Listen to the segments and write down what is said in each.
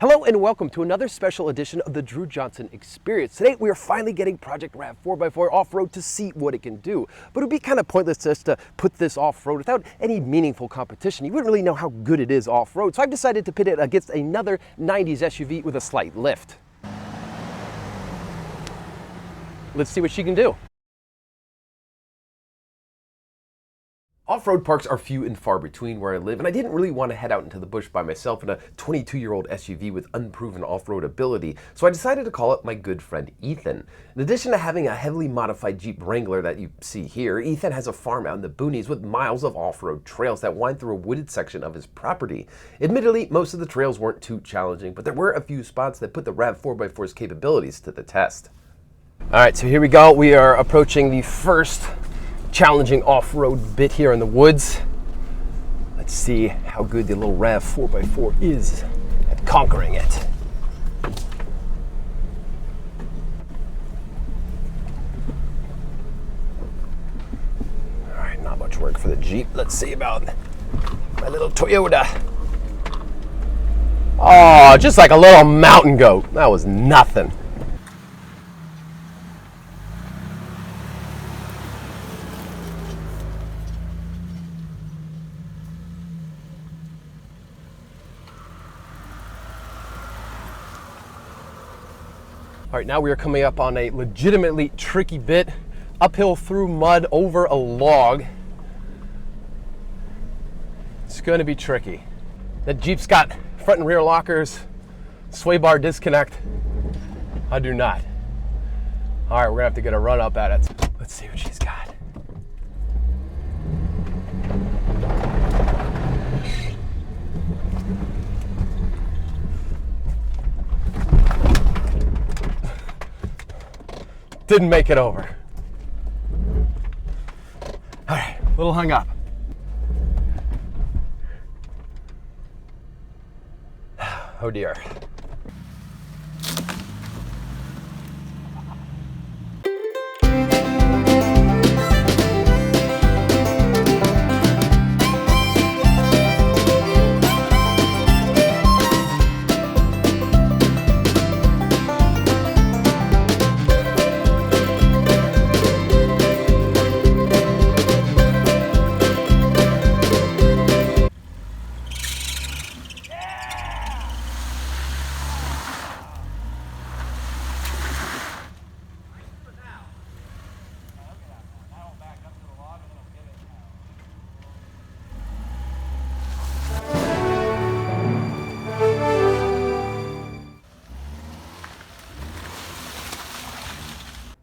Hello and welcome to another special edition of the Drew Johnson Experience. Today we are finally getting Project RAV4x4 off-road to see what it can do. But it would be kind of pointless just to put this off-road without any meaningful competition. You wouldn't really know how good it is off-road. So I've decided to pit it against another 90s SUV with a slight lift. Let's see what she can do. Off-road parks are few and far between where I live, and I didn't really want to head out into the bush by myself in a 22-year-old SUV with unproven off-road ability, so I decided to call up my good friend Ethan. In addition to having a heavily modified Jeep Wrangler that you see here, Ethan has a farm out in the boonies with miles of off-road trails that wind through a wooded section of his property. Admittedly, most of the trails weren't too challenging, but there were a few spots that put the RAV4x4's capabilities to the test. Alright, so here we go. We are approaching the first challenging off-road bit here in the woods. Let's see how good the little RAV4x4 is at conquering it. All right, not much work for the Jeep. Let's see about my little Toyota. Oh, just like a little mountain goat. That was nothing. All right, now we are coming up on a legitimately tricky bit, uphill through mud over a log. It's going to be tricky. That Jeep's got front and rear lockers, sway bar disconnect. I do not. All right, we're gonna have to get a run up at it. Let's see what she's got. Didn't make it over. All right, a little hung up. Oh dear.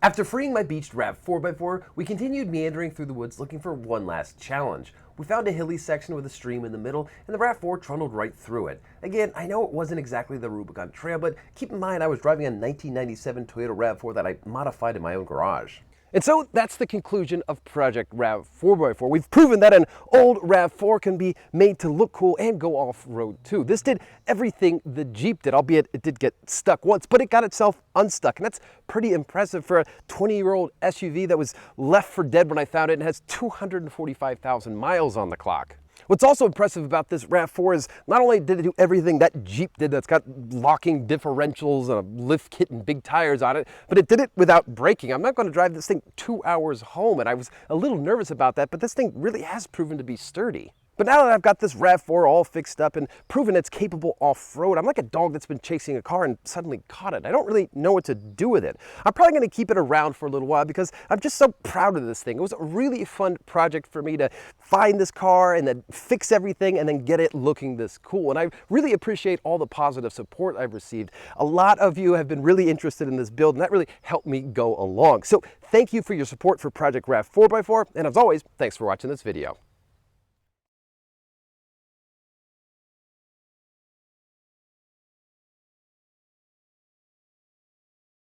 After freeing my beached RAV4x4, we continued meandering through the woods looking for one last challenge. We found a hilly section with a stream in the middle, and the RAV4 trundled right through it. Again, I know it wasn't exactly the Rubicon Trail, but keep in mind I was driving a 1997 Toyota RAV4 that I modified in my own garage. And so that's the conclusion of Project RAV4x4. We've proven that an old RAV4 can be made to look cool and go off-road too. This did everything the Jeep did, albeit it did get stuck once, but it got itself unstuck. And that's pretty impressive for a 20-year-old SUV that was left for dead when I found it and has 245,000 miles on the clock. What's also impressive about this RAV4 is not only did it do everything that Jeep did that's got locking differentials and a lift kit and big tires on it, but it did it without braking. I'm not going to drive this thing 2 hours home, and I was a little nervous about that, but this thing really has proven to be sturdy. But now that I've got this RAV4 all fixed up and proven it's capable off-road, I'm like a dog that's been chasing a car and suddenly caught it. I don't really know what to do with it. I'm probably going to keep it around for a little while because I'm just so proud of this thing. It was a really fun project for me to find this car and then fix everything and then get it looking this cool. And I really appreciate all the positive support I've received. A lot of you have been really interested in this build, and that really helped me go along. So thank you for your support for Project RAV4x4, and as always, thanks for watching this video.